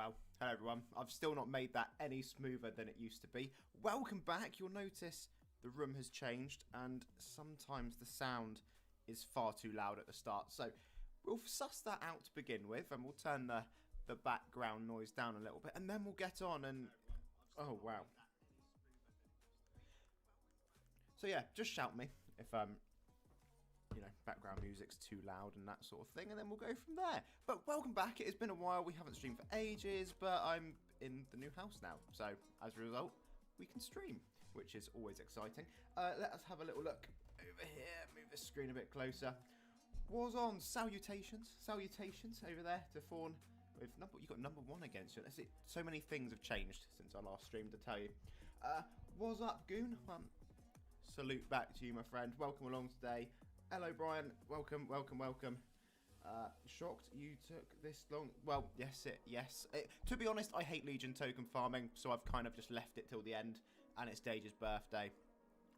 Well, hello everyone. I've still not made that any smoother than it used to be. Welcome back. You'll notice the room has changed and sometimes the sound is far too loud at the start. So we'll suss that out to begin with and we'll turn the background noise down a little bit and then we'll get on and... Oh, wow. So yeah, just shout me if you know, background music's too loud and that sort of thing, and then we'll go from there. But welcome back. It has been a while. We haven't streamed for ages, but I'm in the new house now. So as a result, we can stream, which is always exciting. Let us have a little look over here. Move the screen a bit closer. Was on salutations over there to Fawn. With number, you got number 1 against you. That's it. So many things have changed since I last streamed, to tell you. Was up, Goon? Salute back to you, my friend. Welcome along today. Hello, Brian. Welcome. Shocked you took this long. Well, yes. To be honest, I hate Legion token farming, so I've kind of just left it till the end, and it's Dage's birthday.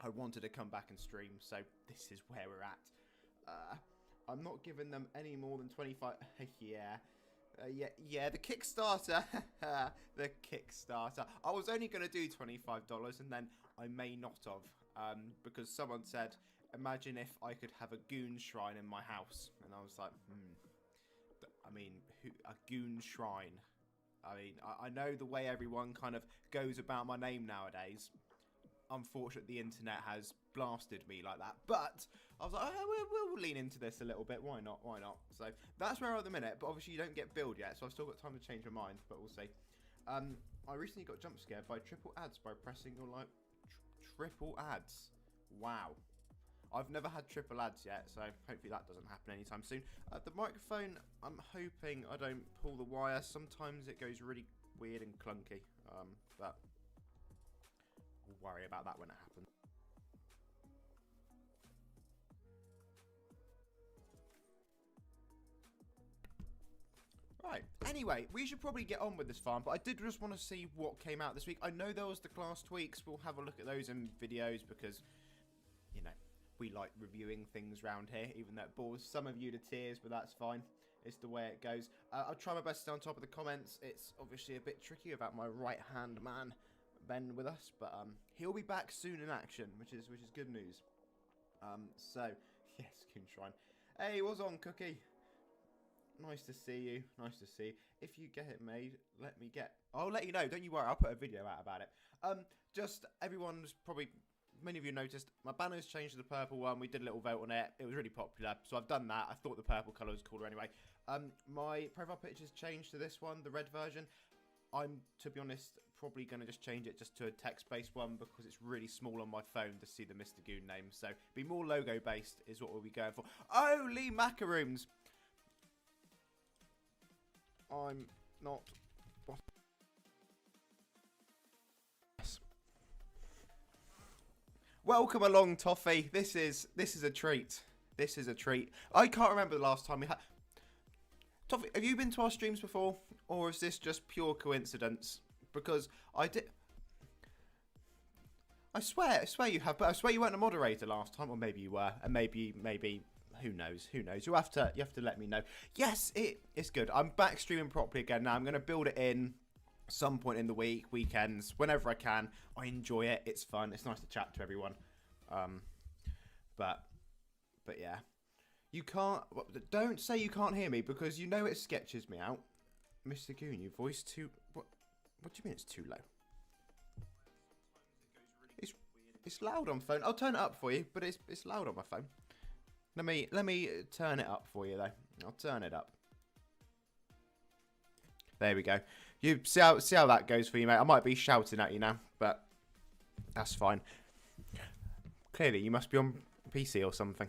I wanted to come back and stream, so this is where we're at. I'm not giving them any more than 25. Yeah, the Kickstarter. The Kickstarter. I was only going to do $25, and then I may not have, because someone said, imagine if I could have a goon shrine in my house. And I was like, I mean, a goon shrine. I mean, I know the way everyone kind of goes about my name nowadays. Unfortunately, the internet has blasted me like that. But I was like, oh, we'll lean into this a little bit. Why not? So that's where I'm at the minute. But obviously, you don't get billed yet. So I've still got time to change my mind. But we'll see. I recently got jump scared by triple ads by pressing your like triple ads. Wow. I've never had triple ads yet, so hopefully that doesn't happen anytime soon. The microphone, I'm hoping I don't pull the wire. Sometimes it goes really weird and clunky, but we'll worry about that when it happens. Right, anyway, we should probably get on with this farm, but I did just want to see what came out this week. I know there was the class tweaks. We'll have a look at those in videos because, you know, we like reviewing things around here, even though it bores some of you to tears, but that's fine. It's the way it goes. I'll try my best to stay on top of the comments. It's obviously a bit tricky about my right-hand man, Ben, with us, but he'll be back soon in action, which is good news. So, yes, Coon Shrine. Hey, what's on, Cookie? Nice to see you. Nice to see you. If you get it made, let me get... I'll let you know. Don't you worry. I'll put a video out about it. Just everyone's probably... Many of you noticed my banner's changed to the purple one. We did a little vote on it. It was really popular, so I've done that. I thought the purple colour was cooler anyway. My profile picture's changed to this one, the red version. I'm, to be honest, probably going to just change it just to a text-based one because it's really small on my phone to see the Mr. Goon name. So, be more logo-based is what we'll be going for. Holy macaroons! I'm not... Welcome along, Toffee. This is a treat. This is a treat. I can't remember the last time we had... Toffee, have you been to our streams before? Or is this just pure coincidence? Because I did... I swear you have, but I swear you weren't a moderator last time. Or maybe you were. And maybe... Who knows? You have to let me know. Yes, it's good. I'm back streaming properly again now. I'm going to build it in some point in the week, weekends, whenever I can. I enjoy it. It's fun. It's nice to chat to everyone. But yeah, you can't. Don't say you can't hear me because you know it sketches me out, Mr. Goon. Your voice too. What do you mean it's too low? It's loud on phone. I'll turn it up for you, but it's loud on my phone. Let me turn it up for you though. I'll turn it up. There we go. You see how that goes for you, mate. I might be shouting at you now, but that's fine. Clearly, you must be on PC or something.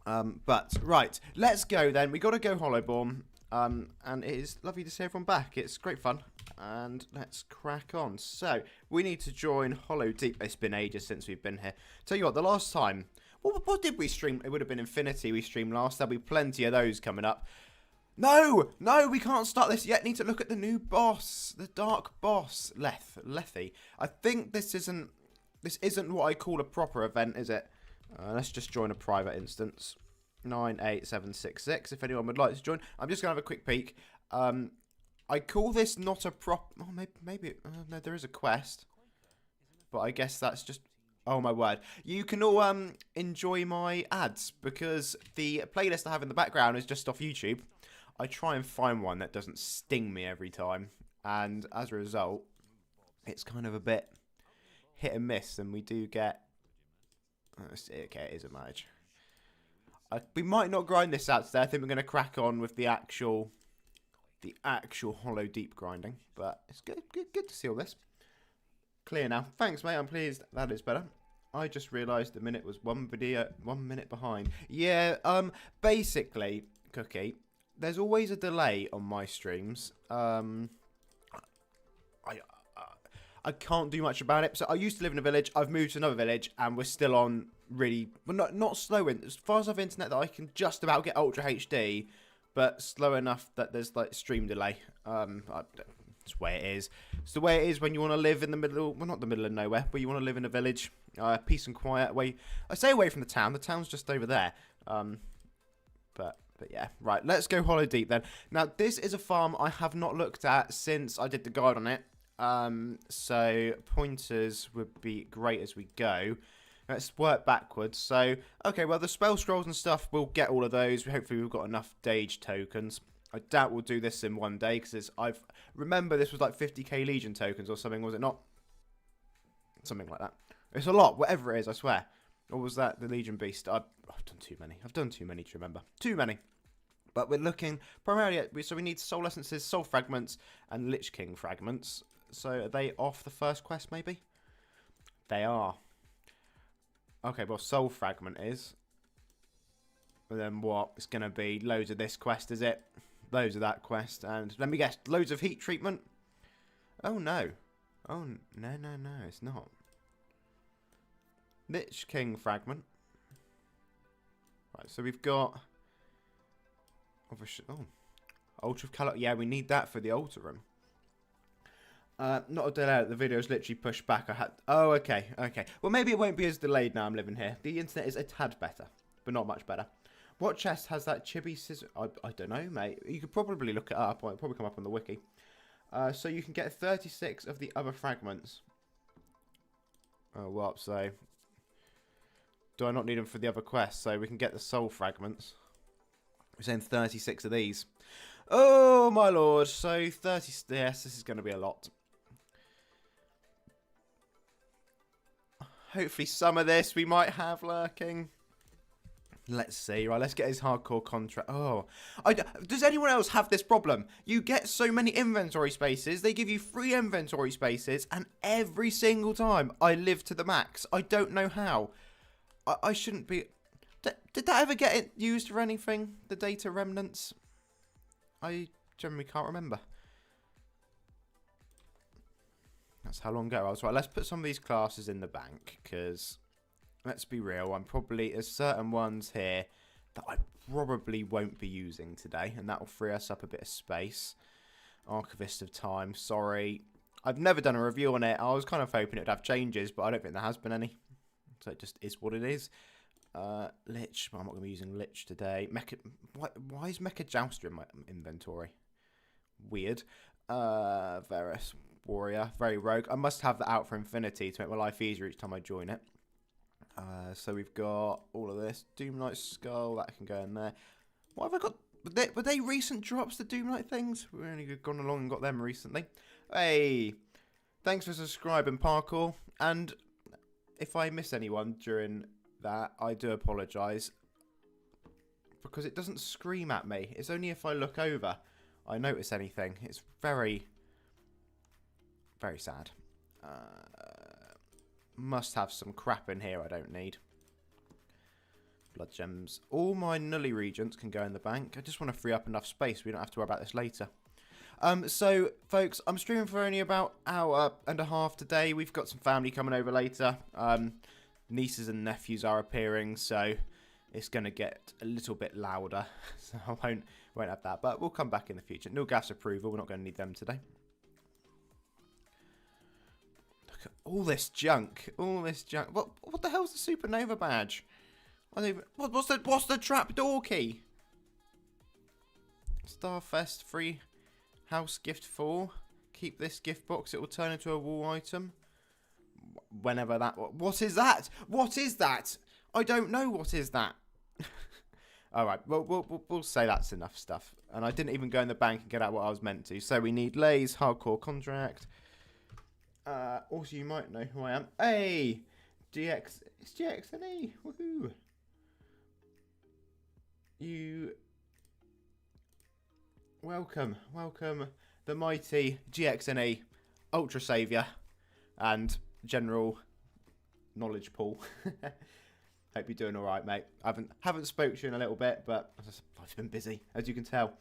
But right, let's go then. We got to go Hollowborn, and it is lovely to see everyone back. It's great fun, and let's crack on. So we need to join Hollow Deep. It's been ages since we've been here. Tell you what, the last time, what did we stream? It would have been Infinity we streamed last. There'll be plenty of those coming up. No, we can't start this yet. Need to look at the new boss, the dark boss, Lethy. I think this isn't what I call a proper event, is it? Let's just join a private instance. 98766. If anyone would like to join, I'm just gonna have a quick peek. I call this not a prop... Oh, maybe no, there is a quest. But I guess that's just... Oh, my word. You can all enjoy my ads, because the playlist I have in the background is just off YouTube. I try and find one that doesn't sting me every time. And as a result, it's kind of a bit hit and miss. And we do get... Okay, it is a mage. We might not grind this out today. I think we're going to crack on with the actual hollow deep grinding. But it's good to see all this. Clear now. Thanks, mate. I'm pleased that is better. I just realised the minute was 1 minute behind. Yeah, basically, Cookie, there's always a delay on my streams. I can't do much about it. So I used to live in a village. I've moved to another village, and we're still on really, well, not slow in as far as I have internet that I can just about get Ultra HD, but slow enough that there's like stream delay. It's the way it is. It's the way it is when you want to live in the middle, well, not the middle of nowhere, but you want to live in a village, peace and quiet. I say away from the town. The town's just over there. But yeah, right. Let's go Hollow Deep then. Now, this is a farm I have not looked at since I did the guide on it. So pointers would be great as we go. Let's work backwards. So, okay, well, the spell scrolls and stuff, we'll get all of those. Hopefully, we've got enough Dage tokens. I doubt we'll do this in one day, because remember this was like 50k Legion tokens or something, was it not? Something like that. It's a lot, whatever it is, I swear. Or was that the Legion Beast? I've done too many. I've done too many to remember. Too many. But we're looking primarily at, so we need soul essences, soul fragments, and Lich King fragments. So are they off the first quest, maybe? They are. Okay, well, soul fragment is. And then what? It's going to be loads of this quest, is it? Loads of that quest. And let me guess, loads of heat treatment? Oh, no. Oh, no, it's not. Lich King fragment. Right, so we've got... Oh, Ultra of Colour. Yeah, we need that for the altar room. Not a delay. The video's literally pushed back. Oh, okay. Well, maybe it won't be as delayed now I'm living here. The internet is a tad better, but not much better. What chest has that chibi scissor? I don't know, mate. You could probably look it up. Or it'll probably come up on the wiki. So you can get 36 of the other fragments. Oh, what? So do I not need them for the other quests? So we can get the soul fragments. We're saying 36 of these. Oh, my lord. So 30... Yes, this is going to be a lot. Hopefully some of this we might have lurking. Let's see. Right, let's get his hardcore contract. Oh. Does anyone else have this problem? You get so many inventory spaces. They give you 3 inventory spaces. And every single time I live to the max. I don't know how. I shouldn't be... Did that ever get used for anything? The data remnants? I generally can't remember. That's how long ago I was. Right, let's put some of these classes in the bank, because let's be real, there's certain ones here that I probably won't be using today, and that will free us up a bit of space. Archivist of Time, sorry. I've never done a review on it. I was kind of hoping it would have changes, but I don't think there has been any. So it just is what it is. Lich. Well, I'm not going to be using Lich today. Mecha. Why is Mecha Jouster in my inventory? Weird. Varus. Warrior. Very rogue. I must have that out for Infinity to make my life easier each time I join it. So we've got all of this. DoomKnight Skull. That can go in there. What have I got? Were they recent drops, the DoomKnight things? We've only gone along and got them recently. Hey. Thanks for subscribing, Parkour. And if I miss anyone during... that I do apologise, because it doesn't scream at me. It's only if I look over I notice anything. It's very, very sad. Must have some crap in here I don't need. Blood gems. All my Nully Regents can go in the bank. I just want to free up enough space. We don't have to worry about this later. So, folks, I'm streaming for only about an hour and a half today. We've got some family coming over later. Nieces and nephews are appearing, so it's going to get a little bit louder. So I won't have that, but we'll come back in the future. No gas approval. We're not going to need them today. Look at all this junk. All this junk. What the hell's the supernova badge? What's the trapdoor key? Starfest free House gift 4. Keep this gift box. It will turn into a wall item. Whenever that... What is that? What is that? I don't know what is that. Alright, we'll say that's enough stuff. And I didn't even go in the bank and get out what I was meant to. So we need Lay's hardcore contract. Also, you might know who I am. Hey! GX... It's GXNE! Woohoo! You... Welcome. Welcome. The mighty GXNE Ultra Saviour. And general knowledge pool. Hope you're doing all right, mate. I haven't spoke to you in a little bit, but I've been busy, as you can tell.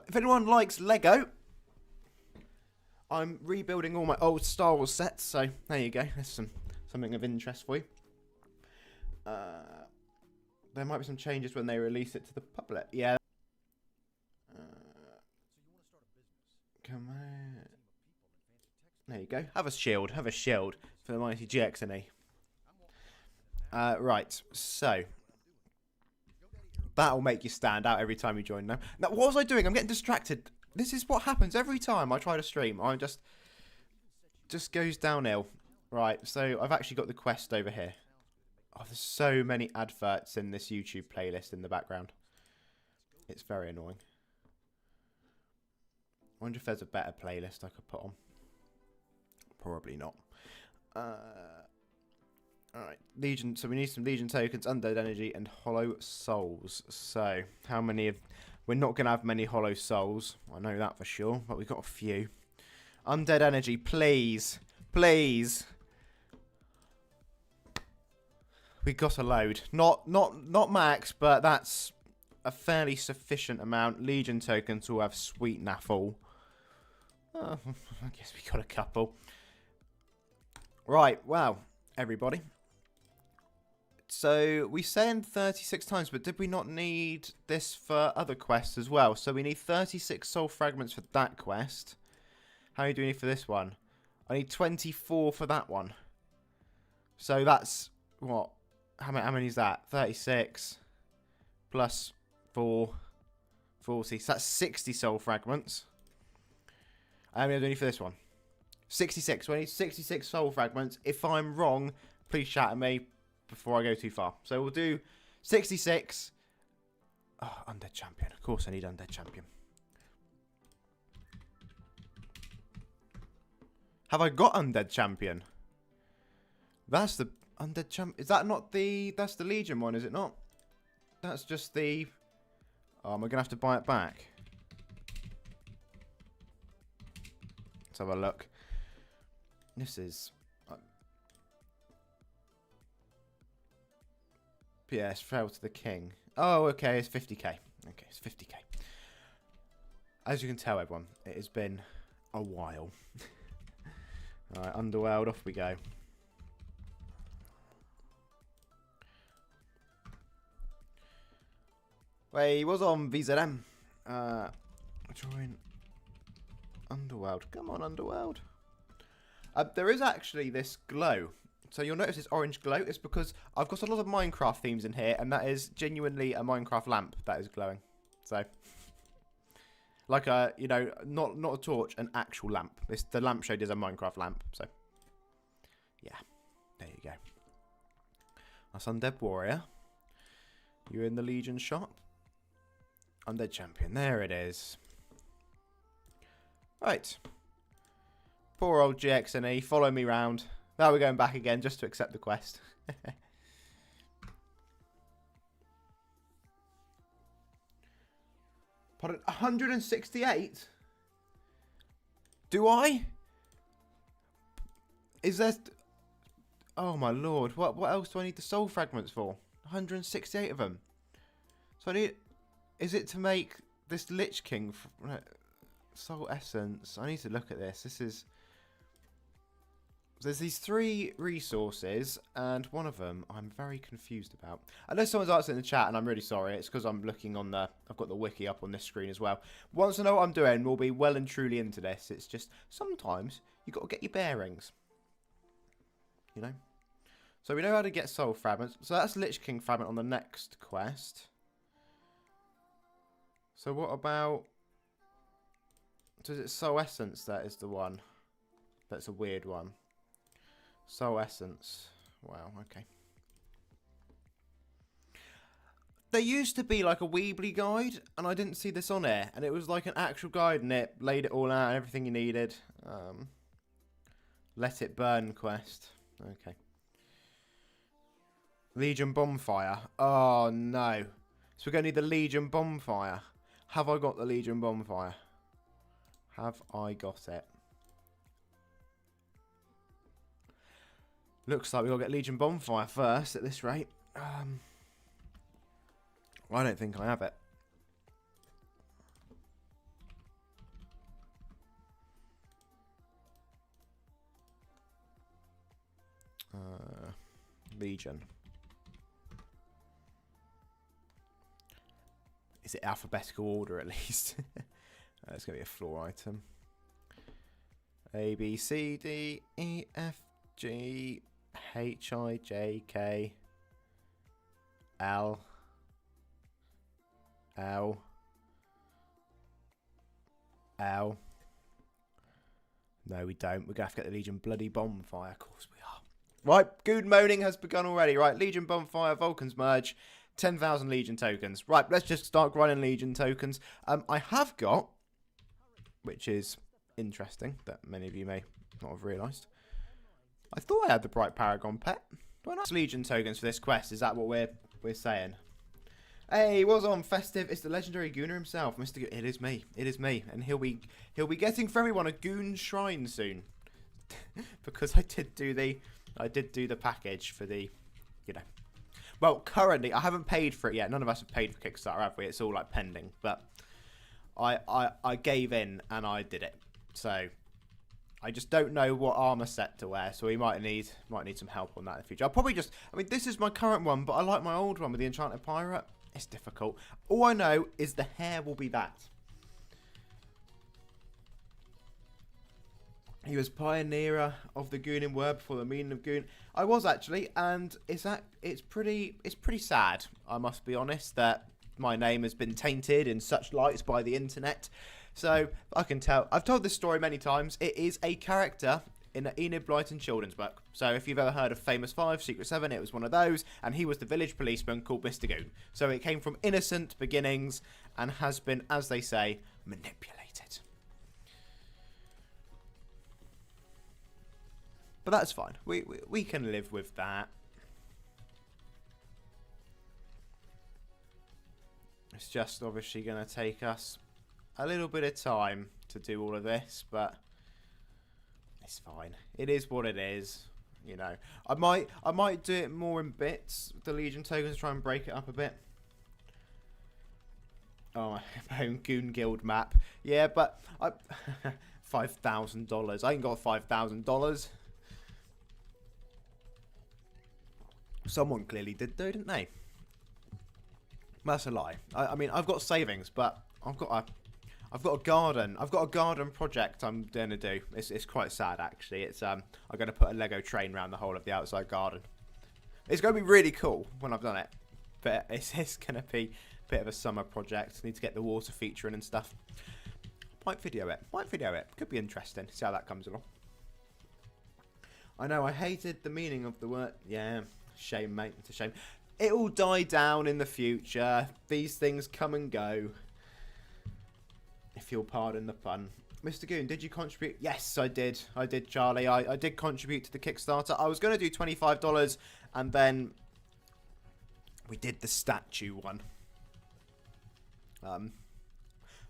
If anyone likes Lego, I'm rebuilding all my old Star Wars sets, so there you go. There's something of interest for you. There might be some changes when they release it to the public. Yeah. Come on. There you go. Have a shield. Have a shield for the mighty GXNE. Right, so that'll make you stand out every time you join now. Now, what was I doing? I'm getting distracted. This is what happens every time I try to stream. I just goes downhill. Right, so I've actually got the quest over here. Oh, there's so many adverts in this YouTube playlist in the background. It's very annoying. I wonder if there's a better playlist I could put on. Probably not. Alright, Legion. So we need some Legion tokens, Undead Energy, and Hollow Souls. So, how many of... We're not going to have many Hollow Souls. I know that for sure, but we've got a few. Undead Energy, please. Please. We got a load. Not max, but that's a fairly sufficient amount. Legion tokens will have sweet naffle. I guess we got a couple. Right, well, everybody. So, we sent 36 times, but did we not need this for other quests as well? So, we need 36 soul fragments for that quest. How many do we need for this one? I need 24 for that one. So, that's, what? How many is that? 36 plus 4, 40. So, that's 60 soul fragments. How many do we need for this one? 66. We need 66 soul fragments. If I'm wrong, please shout at me before I go too far. So we'll do 66. Oh, Undead Champion. Of course I need Undead Champion. Have I got Undead Champion? That's the Undead Champion. Is that not the... That's the Legion one, is it not? That's just the... Oh, am I going to have to buy it back? Let's have a look. This is... PS fell to the king. Oh, okay, it's 50k. Okay, it's 50k. As you can tell, everyone, it has been a while. Alright, Underworld, off we go. Wait, he was on VZM. Join Underworld. Come on, Underworld. There is actually this glow. So you'll notice this orange glow. It's because I've got a lot of Minecraft themes in here, and that is genuinely a Minecraft lamp that is glowing. So, like a, you know, not a torch, an actual lamp. The lampshade is a Minecraft lamp. So, yeah, there you go. That's Undead Warrior. You're in the Legion shop. Undead Champion. There it is. Right. Poor old GXNE. Follow me round. Now we're going back again just to accept the quest. Pardon, 168? Do I? Is there... Oh my lord. What else do I need the soul fragments for? 168 of them. So I need... Is it to make this Lich King... Soul Essence. I need to look at this. This is... There's these 3 resources, and one of them I'm very confused about. I know someone's asked it in the chat, and I'm really sorry. It's because I'm looking on the... I've got the wiki up on this screen as well. Once I know what I'm doing, we'll be well and truly into this. It's just, sometimes, you've got to get your bearings. You know? So we know how to get soul fragments. So that's Lich King fragment on the next quest. So what about... Does it Soul Essence that is the one? That's a weird one. Soul Essence. Wow, okay. There used to be like a Weebly guide, and I didn't see this on here. And it was like an actual guide, and it laid it all out and everything you needed. Let It Burn quest. Okay. Legion Bonfire. Oh, no. So we're going to need the Legion Bonfire. Have I got the Legion Bonfire? Have I got it? Looks like we've got to get Legion Bonfire first at this rate. I don't think I have it. Legion. Is it alphabetical order at least? It's going to be a floor item. A, B, C, D, E, F, G, H, I, J, K, L, L, L. No, we don't. We're going to have to get the Legion bloody Bonfire. Of course we are. Right, Goon moaning has begun already. Right, Legion Bonfire, Vulcan's Merge, 10,000 Legion tokens. Right, let's just start grinding Legion tokens. I have got, which is interesting, that many of you may not have realised. I thought I had the Bright Paragon pet. Do I not? Legion tokens for this quest, is that what we're saying? Hey, what's on festive? It's the legendary Gooner himself, Mr. It is me. It is me, and he'll be getting for everyone a Goon shrine soon, because I did do the package for the, you know. Well, currently I haven't paid for it yet. None of us have paid for Kickstarter, have we? It's all like pending, but I gave in and I did it. So I just don't know what armor set to wear, so we might need some help on that in the future. I'll probably just, I mean, this is my current one, but I like my old one with the Enchanted Pirate. It's difficult. All I know is the hair will be that. He was pioneer of the Gooning word before the meaning of Goon. I was actually, and it's pretty sad. I must be honest that my name has been tainted in such lights by the internet. So I can tell. I've told this story many times. It is a character in an Enid Blyton children's book. So if you've ever heard of Famous 5, Secret 7, it was one of those, and he was the village policeman called Mr. Goon. So it came from innocent beginnings and has been, as they say, manipulated. But that's fine. We can live with that. It's just obviously going to take us a little bit of time to do all of this, but it's fine. It is what it is. You know, I might do it more in bits. The Legion tokens, try and break it up a bit. Oh, my own Goon Guild map. Yeah, but $5,000. I ain't got $5,000. Someone clearly did though, didn't they? That's a lie. I mean, I've got savings, but I've got a garden. I've got a garden project I'm gonna do. It's quite sad actually. It's I'm gonna put a Lego train around the whole of the outside garden. It's gonna be really cool when I've done it, but it's gonna be a bit of a summer project. Need to get the water featuring and stuff. Might video it. Could be interesting. See how that comes along. I know. I hated the meaning of the word. Yeah. Shame, mate. It's a shame. It will die down in the future. These things come and go. If you'll pardon the pun. Mr. Goon, did you contribute? Yes, I did. I did, Charlie. I did contribute to the Kickstarter. I was going to do $25, and then we did the statue one.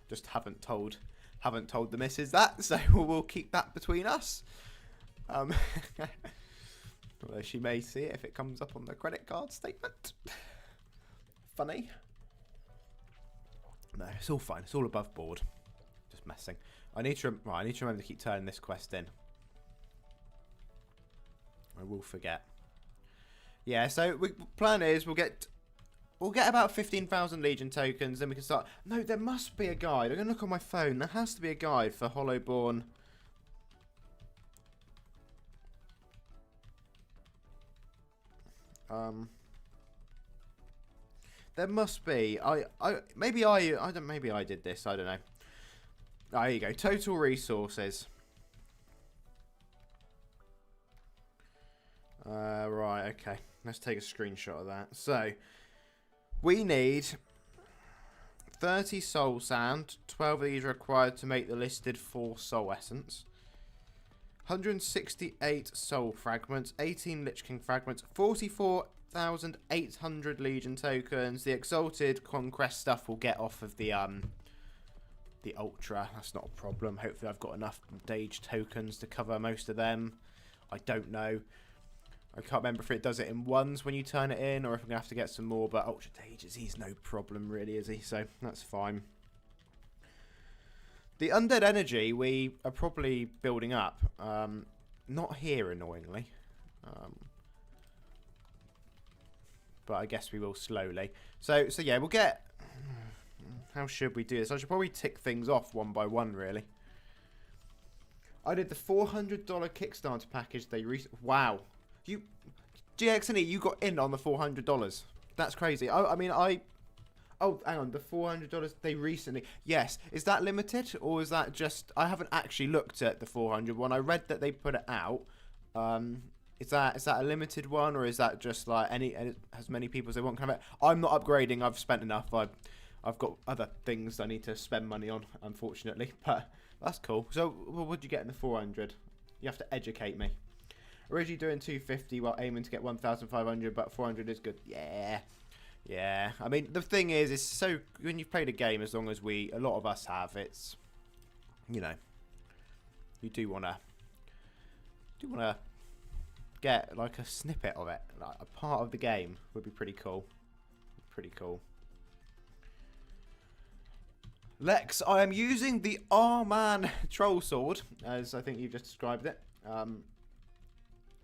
Just haven't told the missus that, so we'll keep that between us. Although she may see it if it comes up on the credit card statement. Funny. No, it's all fine. It's all above board. Just messing. I need to remember to keep turning this quest in. I will forget. Yeah, so plan is we'll get about 15,000 Legion tokens, then we can start. No, there must be a guide. I'm gonna look on my phone. There has to be a guide for Hollowborn. There must be. Maybe I did this. I don't know. there you go. Total resources. Right, okay. Let's take a screenshot of that. So, we need 30 soul sand. 12 of these are required to make the listed 4 soul essence. 168 soul fragments. 18 Lich King fragments. 44,800 Legion tokens. The Exalted Conquest stuff will get off of the Ultra. That's not a problem. Hopefully I've got enough Dage tokens to cover most of them. I don't know. I can't remember if it does it in ones when you turn it in, or if I'm going to have to get some more, but Ultra Dages, he's no problem really, is he? So, that's fine. The Undead Energy, we are probably building up. Not here, annoyingly. But I guess we will slowly. So yeah, we'll get... How should we do this? I should probably tick things off one by one, really. I did the $400 Kickstarter package. Wow. You, GXNE, you got in on the $400. That's crazy. Oh, hang on. The $400 they recently. Yes. Is that limited or is that just? I haven't actually looked at the 400 one. I read that they put it out. Is that a limited one, or is that just like as many people as they want? Kind of. I'm not upgrading. I've spent enough. I've got other things I need to spend money on, unfortunately. But that's cool. So what would you get in the 400? You have to educate me. Originally doing 250 while aiming to get 1,500, but 400 is good. Yeah. Yeah. I mean, the thing is so when you've played a game, as long as a lot of us have, it's, you know, you do want to get like a snippet of it, like a part of the game would be pretty cool. Pretty cool. Lex, I am using the R-Man troll sword, as I think you've just described it.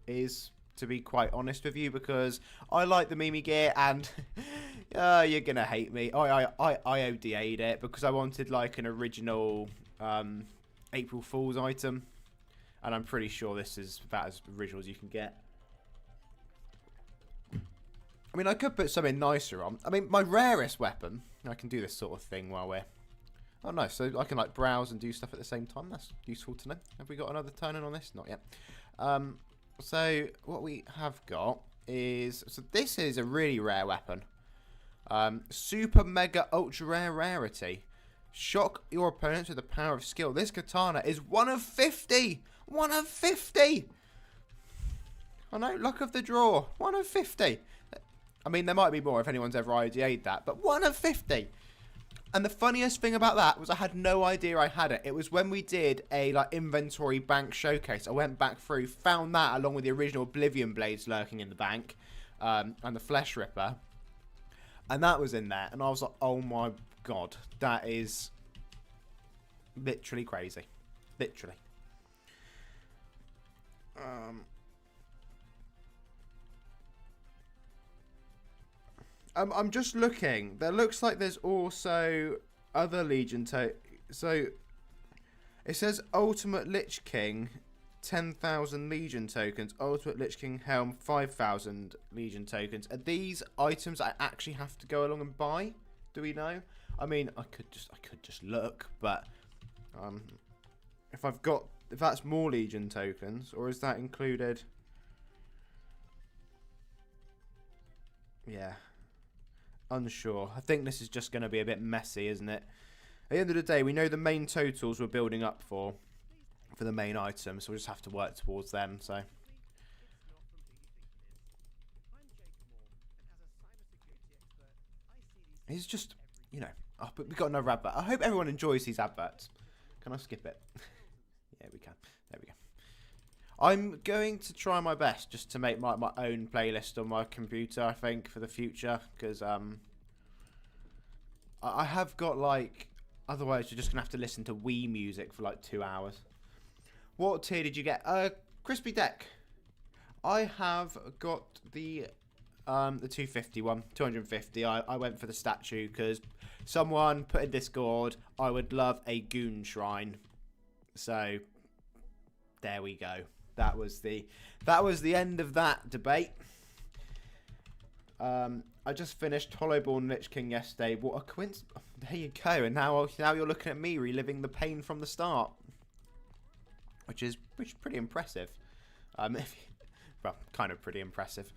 Is to be quite honest with you, because I like the Mimi gear, and you're gonna hate me. I ODA'd it because I wanted like an original April Fool's item, and I'm pretty sure this is about as original as you can get. I mean, I could put something nicer on. I mean, my rarest weapon, I can do this sort of thing while we're... Oh, nice. So I can like browse and do stuff at the same time. That's useful to know. Have we got another turn in on this? Not yet. So what we have got is... So this is a really rare weapon. Super Mega Ultra Rare Rarity. Shock your opponents with the power of skill. This katana is 1 of 50! 1 of 50! I know, luck of the draw. 1 of 50. I mean, there might be more if anyone's ever IDA'd that, but 1 of 50! And the funniest thing about that was I had no idea I had it. It was when we did a like inventory bank showcase. I went back through, found that along with the original Oblivion blades lurking in the bank, and the Flesh Ripper, and that was in there. And I was like, oh my god, that is literally crazy, literally. I'm just looking. There looks like there's also other Legion so it says Ultimate Lich King 10,000 Legion tokens, Ultimate Lich King Helm 5,000 Legion tokens. Are these items I actually have to go along and buy? Do we know? I mean, I could just look, but if that's more Legion tokens, or is that included? Yeah. Unsure. I think this is just going to be a bit messy, isn't it? At the end of the day, we know the main totals we're building up for the main items, so we'll just have to work towards them. So it's just, you know, oh, but we got another advert. I hope everyone enjoys these adverts. Can I skip it? Yeah, we can. There we go. I'm going to try my best just to make my own playlist on my computer, I think, for the future, because I have got, like, otherwise you're just going to have to listen to Wii music for, like, 2 hours. What tier did you get? Crispy Deck. I have got the 250 one, 250. I went for the statue because someone put in Discord, I would love a goon shrine. So, there we go. That was the end of that debate. I just finished Hollowborn Lich King yesterday. What a coincidence. There you go. And now you're looking at me reliving the pain from the start. Which is pretty impressive. Well, kind of pretty impressive.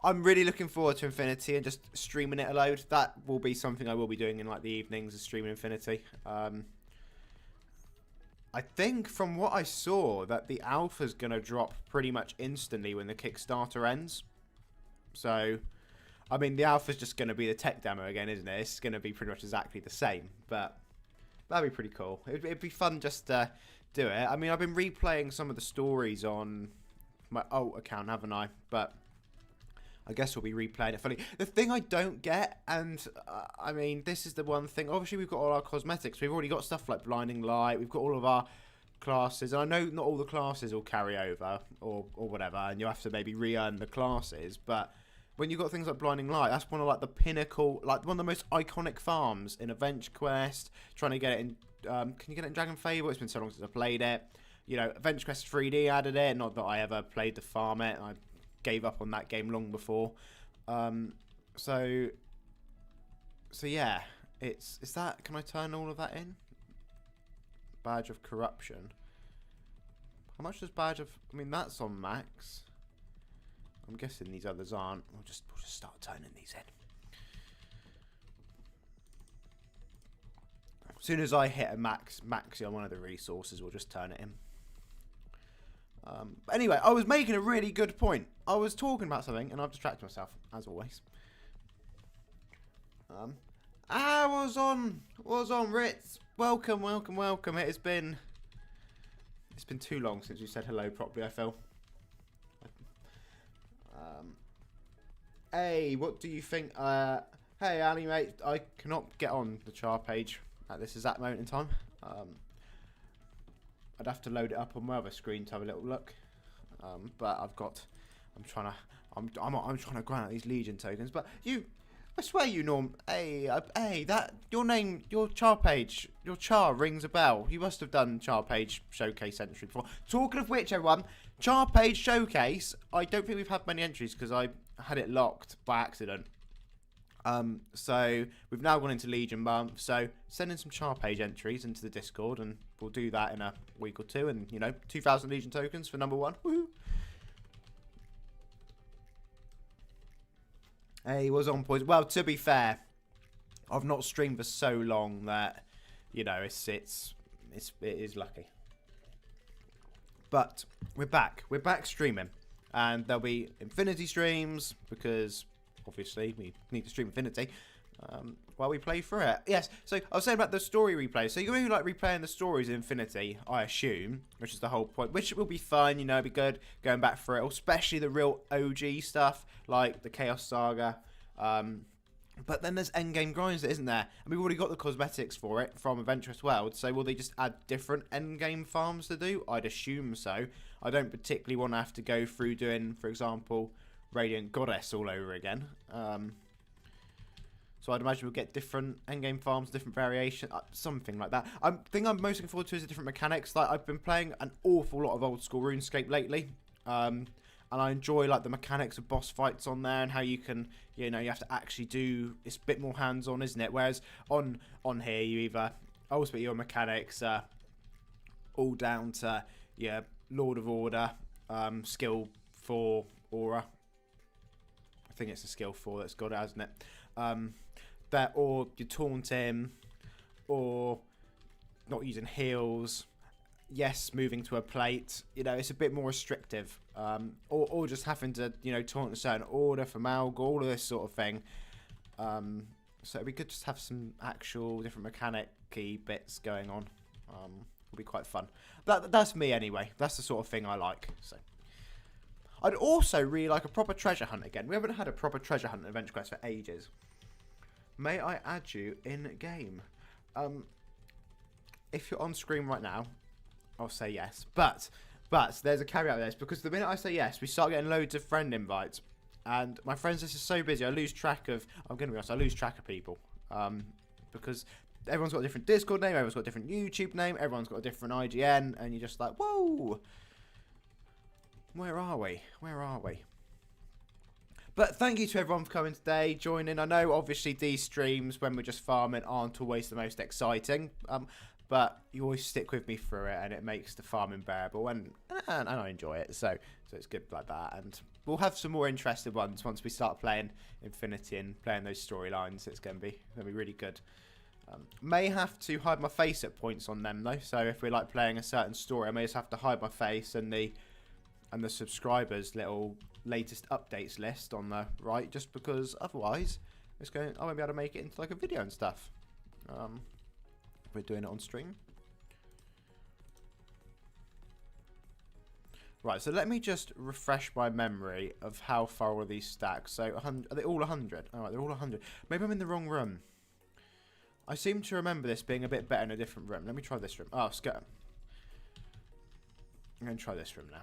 I'm really looking forward to Infinity and just streaming it a load. That will be something I will be doing in like the evenings, is streaming Infinity. I think from what I saw that the alpha's going to drop pretty much instantly when the Kickstarter ends. So, I mean, the alpha's just going to be the tech demo again, isn't it? It's going to be pretty much exactly the same, but that'd be pretty cool. It'd be fun just to do it. I mean, I've been replaying some of the stories on my alt account, haven't I? But I guess we'll be replaying it fully. The thing I don't get, and I mean, this is the one thing. Obviously, we've got all our cosmetics. We've already got stuff like Blinding Light. We've got all of our classes. And I know not all the classes will carry over or whatever, and you have to maybe re-earn the classes. But when you've got things like Blinding Light, that's one of like the pinnacle, like one of the most iconic farms in Adventure Quest. Trying to get it in. Can you get it in Dragon Fable? It's been so long since I played it. You know, Adventure Quest 3D added it. Not that I ever played to farm it. I gave up on that game long before. So yeah, is that, can I turn all of that in? Badge of Corruption. How much does Badge of, I mean, that's on max. I'm guessing these others aren't. We'll just start turning these in. As soon as I hit a maxi on one of the resources, we'll just turn it in. But anyway, I was making a really good point. I was talking about something, and I've distracted myself, as always. I was on Ritz. Welcome. It's been too long since you said hello properly, I feel. Hey, what do you think? Hey, Ali, mate, I cannot get on the char page at this exact moment in time. I'd have to load it up on my other screen to have a little look. But I'm trying to grind out these Legion tokens. But I swear you, Norm. Hey, that your name, your char page, your char rings a bell. You must have done char page showcase entry before. Talking of which, everyone, char page showcase. I don't think we've had many entries because I had it locked by accident. So we've now gone into Legion month. So send in some char page entries into the Discord, and we'll do that in a week or two. And 2,000 Legion tokens for number 1. Woohoo! Hey, was on point. Well, to be fair, I've not streamed for so long that it is lucky. But we're back. We're back streaming, and there'll be Infinity streams because obviously we need to stream Infinity while we play through it. Yes, so I was saying about the story replay. So you're going to be like replaying the stories in Infinity, I assume, which is the whole point, which will be fun, it'll be good going back through it, especially the real OG stuff like the Chaos Saga. But then there's endgame grinds, isn't there? And we've already got the cosmetics for it from Adventurous World, so will they just add different endgame farms to do? I'd assume so. I don't particularly want to have to go through doing, for example, Radiant Goddess all over again. So I'd imagine we'll get different endgame farms, different variation, something like that. The thing I'm most looking forward to is the different mechanics. Like, I've been playing an awful lot of old school RuneScape lately, and I enjoy like the mechanics of boss fights on there and how you can, you have to actually do. It's a bit more hands-on, isn't it? Whereas on here, you either ultimately your mechanics all down to Lord of Order, skill 4 aura. I think it's a skill 4 that's got it, hasn't it? Or you taunt him, or not using heals. Yes, moving to a plate. It's a bit more restrictive. Or just having to, taunt a certain order from Malg, all of this sort of thing. So it'd be good just to have some actual different mechanic-y bits going on. It'll be quite fun. That's me anyway. That's the sort of thing I like. So I'd also really like a proper treasure hunt again. We haven't had a proper treasure hunt in Adventure Quest for ages. May I add you in game? If you're on screen right now, I'll say yes. But there's a caveat to this, because the minute I say yes, we start getting loads of friend invites. And my friends list is so busy, I lose track of, I'm going to be honest, I lose track of people. Because everyone's got a different Discord name, everyone's got a different YouTube name, everyone's got a different IGN, and you're just like, whoa! Where are we? But But thank you to everyone for coming today, joining. I know, obviously, these streams, when we're just farming, aren't always the most exciting. But you always stick with me through it, and it makes the farming bearable, and I enjoy it. So it's good like that. And we'll have some more interesting ones once we start playing Infinity and playing those storylines. It's going to be really good. May have to hide my face at points on them though. So if we're like playing a certain story, I may just have to hide my face and the subscribers' little latest updates list on the right, just because otherwise I won't be able to make it into like a video and stuff. We're doing it on stream. Right, so let me just refresh my memory of how far all these stack. So 100, are they all 100? All right, they're all 100. Maybe I'm in the wrong room. I seem to remember this being a bit better in a different room. Let me try this room. Oh, skirt. I'm going to try this room now.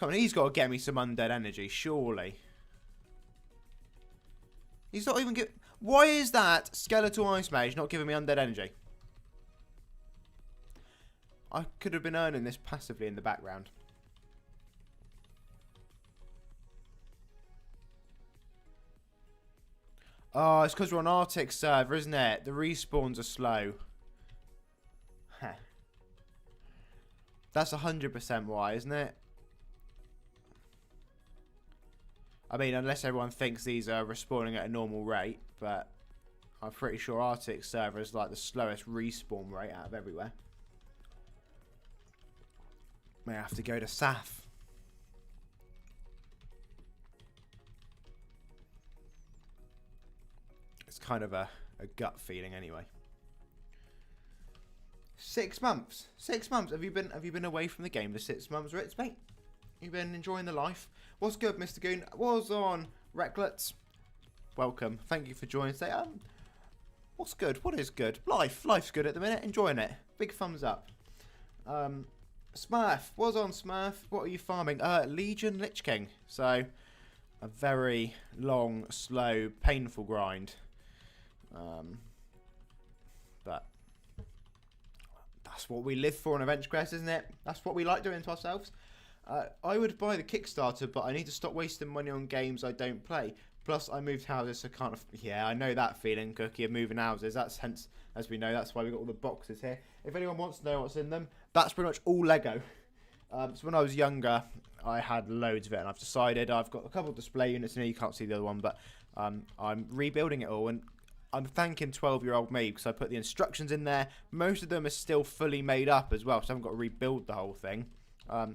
Come on, he's got to get me some undead energy, surely. He's not even Why is that skeletal ice mage not giving me undead energy? I could have been earning this passively in the background. Oh, it's because we're on Arctic server, isn't it? The respawns are slow. Huh. That's 100% why, isn't it? I mean, unless everyone thinks these are respawning at a normal rate, but I'm pretty sure Arctic server is like the slowest respawn rate out of everywhere. May have to go to Saf. It's kind of a gut feeling anyway. 6 months. 6 months. Have you been away from the game for 6 months, Ritz, mate? You've been enjoying the life. What's good, Mr. Goon? Was on Recklets. Welcome. Thank you for joining today. What's good? What is good? Life's good at the minute. Enjoying it. Big thumbs up. Smurf. Was on Smurf. What are you farming? Legion Lich King. So a very long, slow, painful grind. But that's what we live for on Adventure Quest, isn't it? That's what we like doing to ourselves. I would buy the Kickstarter, but I need to stop wasting money on games I don't play. Plus, I moved houses, so kind of... Yeah, I know that feeling, Cookie, of moving houses. That's hence, as we know, that's why we got all the boxes here. If anyone wants to know what's in them, that's pretty much all Lego. So when I was younger, I had loads of it, and I've decided I've got a couple of display units in here. You can't see the other one, but I'm rebuilding it all, and I'm thanking 12-year-old me because I put the instructions in there. Most of them are still fully made up as well, so I haven't got to rebuild the whole thing. So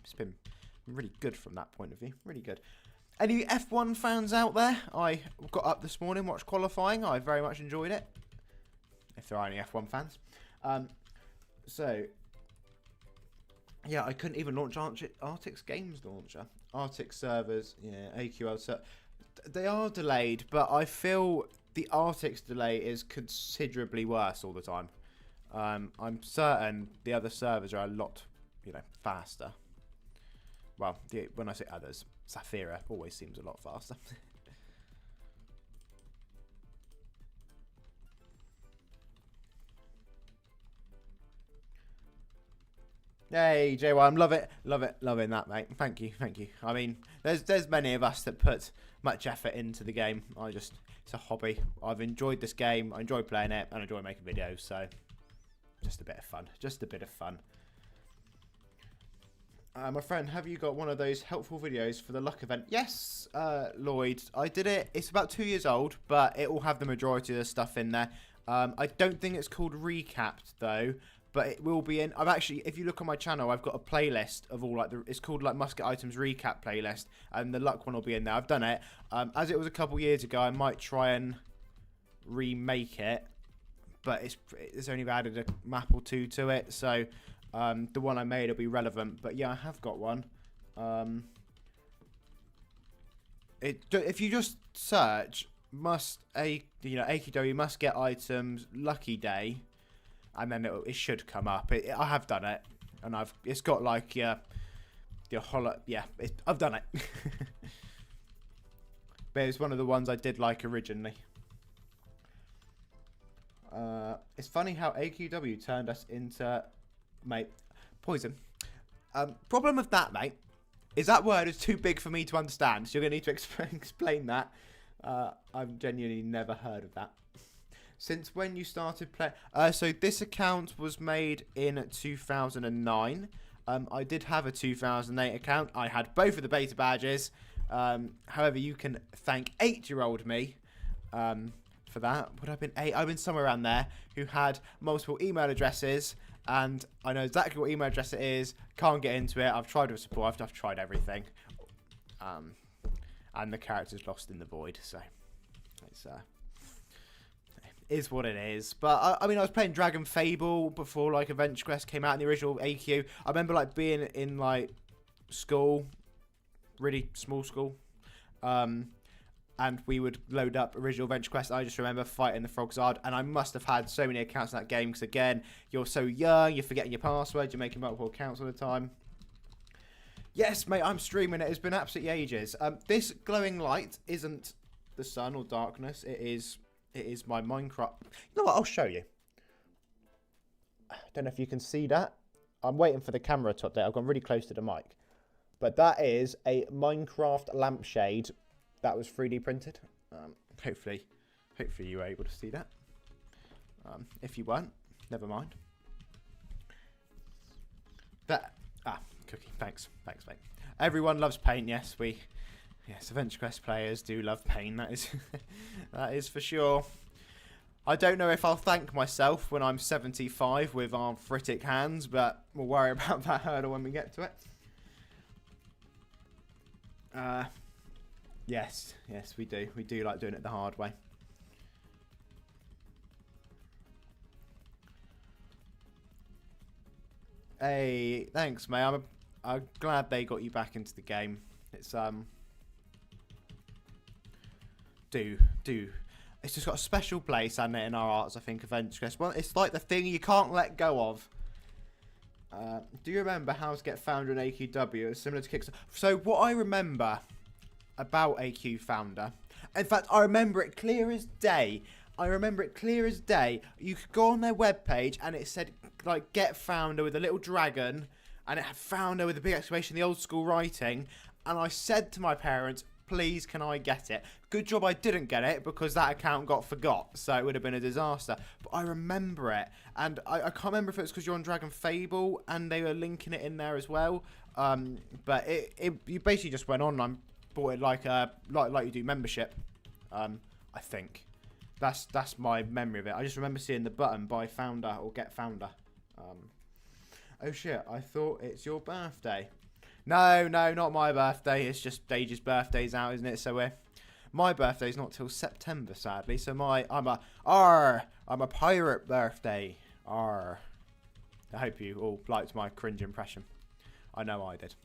it's been really good from that point of view. Really good. Any F1 fans out there? I got up this morning, watched qualifying. I very much enjoyed it. If there are any F1 fans. So, yeah, I couldn't even launch Arctic's Games Launcher. Arctic servers, yeah, AQL. So they are delayed, but I feel the Arctic's delay is considerably worse all the time. I'm certain the other servers are a lot, faster. Well, when I say others, Saphira always seems a lot faster. Hey, JY, loving that, mate. Thank you. I mean, there's many of us that put much effort into the game. It's a hobby. I've enjoyed this game. I enjoy playing it, and I enjoy making videos. So, just a bit of fun. My friend, have you got one of those helpful videos for the luck event? Yes, Lloyd. I did it. It's about 2 years old, but it will have the majority of the stuff in there. I don't think it's called Recapped, though, but it will be in. I've actually, if you look on my channel, I've got a playlist of all, it's called, Musket Items Recap playlist, and the luck one will be in there. I've done it. As it was a couple years ago, I might try and remake it, but it's only added a map or two to it, so... the one I made will be relevant, but yeah, I have got one. If you just search AQW must get items lucky day, and then it should come up. I have done it, and it's got I've done it. But it's one of the ones I did like originally. It's funny how AQW turned us into. Mate, poison. Problem with that, mate, is that word is too big for me to understand. So you're going to need to explain that. I've genuinely never heard of that. Since when you started playing? So this account was made in 2009. I did have a 2008 account. I had both of the beta badges. However, you can thank 8-year-old me for that. Would have been 8? I've been somewhere around there. Who had multiple email addresses, and I know exactly what email address it is. Can't get into it. I've tried with support. I've tried everything. And the character's lost in the void. So it's is what it is. But I mean, I was playing Dragon Fable before like Adventure Quest came out in the original AQ. I remember like being in like school, really small school, and we would load up original Adventure Quest. I just remember fighting the Frogzard, and I must have had so many accounts in that game because again, you're so young, you're forgetting your password, you're making multiple accounts all the time. Yes, mate, I'm streaming it. It's been absolutely ages. This glowing light isn't the sun or darkness. It is my Minecraft. You know what? I'll show you. I don't know if you can see that. I'm waiting for the camera to update. I've gone really close to the mic. But that is a Minecraft lampshade that was 3D printed. Hopefully you were able to see that. If you weren't, never mind. Cookie. Thanks, mate. Everyone loves paint. Yes, Adventure Quest players do love paint. That is for sure. I don't know if I'll thank myself when I'm 75 with arthritic hands, but we'll worry about that hurdle when we get to it. Yes, we do. We do like doing it the hard way. Hey, thanks, mate. I'm glad they got you back into the game. It's It's just got a special place, hasn't it, in our hearts, I think, Adventure Quest. Well, it's like the thing you can't let go of. Do you remember how to get Founder in AQW? It's similar to Kickstarter. So what I remember about AQ Founder, in fact, I remember it clear as day. You could go on their webpage and it said, like, get Founder with a little dragon, and it had Founder with a big exclamation, the old school writing. And I said to my parents, please, can I get it? Good job I didn't get it because that account got forgot, so it would have been a disaster. But I remember it, and I can't remember if it was because you're on Dragon Fable and they were linking it in there as well. But you basically just went on and bought it like you do membership. I think that's my memory of it. I just remember seeing the button buy Founder or get Founder. Oh shit! I thought it's your birthday. No, not my birthday. It's just Dage's birthday's out, isn't it? So my birthday's not till September, sadly. So I'm a pirate birthday. I hope you all liked my cringe impression. I know I did.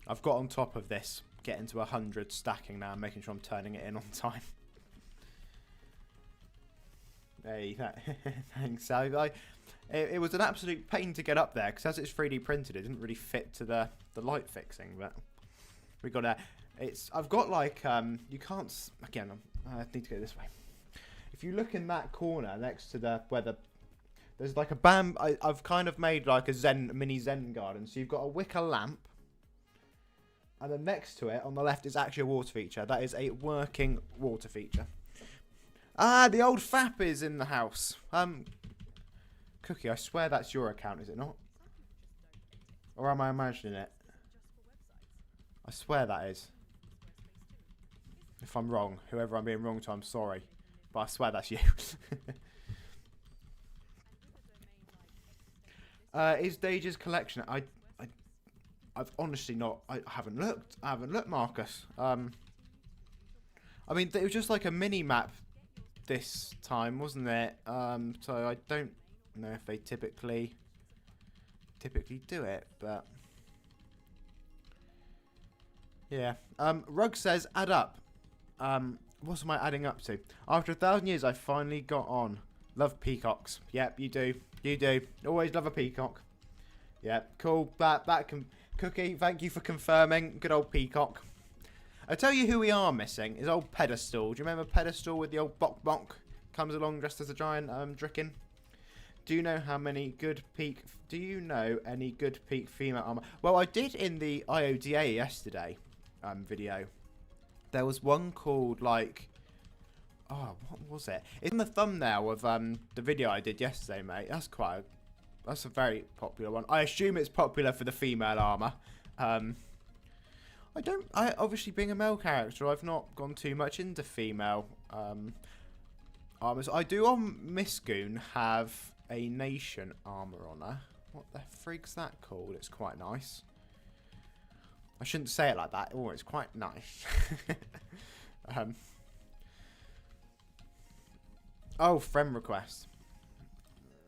I've got on top of this, getting to 100 stacking now, making sure I'm turning it in on time. Hey, thanks, Sally. It was an absolute pain to get up there because as it's 3D printed, it didn't really fit to the light fixing. But we got a. I've got like you can't again. I need to go this way. If you look in that corner next to there's like a I've kind of made like a mini Zen garden. So you've got a wicker lamp, and then next to it on the left is actually a water feature. That is a working water feature. The old Fap is in the house. Cookie, I swear that's your account, is it not? Or am I imagining it? I swear that is. If I'm wrong, whoever I'm being wrong to, I'm sorry. But I swear that's you. Is Dage's collection? I've honestly not. I haven't looked. Marcus. I mean, it was just like a mini map this time, wasn't it? So I don't know if they typically do it, but yeah. Rug says, add up. What am I adding up to? After 1,000 years, I finally got on. Love peacocks. Yep, you do. You do. Always love a peacock. Yep, cool. That can Cookie. Thank you for confirming. Good old peacock. I tell you who we are missing is old Pedestal. Do you remember Pedestal with the old bonk bonk? Comes along dressed as a giant Dricken. Do you know how many good peak... Do you know any good peak female armor? Well, I did in the IODA yesterday video. There was one called, like... Oh, what was it? It's in the thumbnail of the video I did yesterday, mate. That's a very popular one. I assume it's popular for the female armor. Obviously, being a male character, I've not gone too much into female armors. I do on Misgoon have a nation armor on her. What the frig's that called? It's quite nice. I shouldn't say it like that. Oh, it's quite nice. Oh, friend request.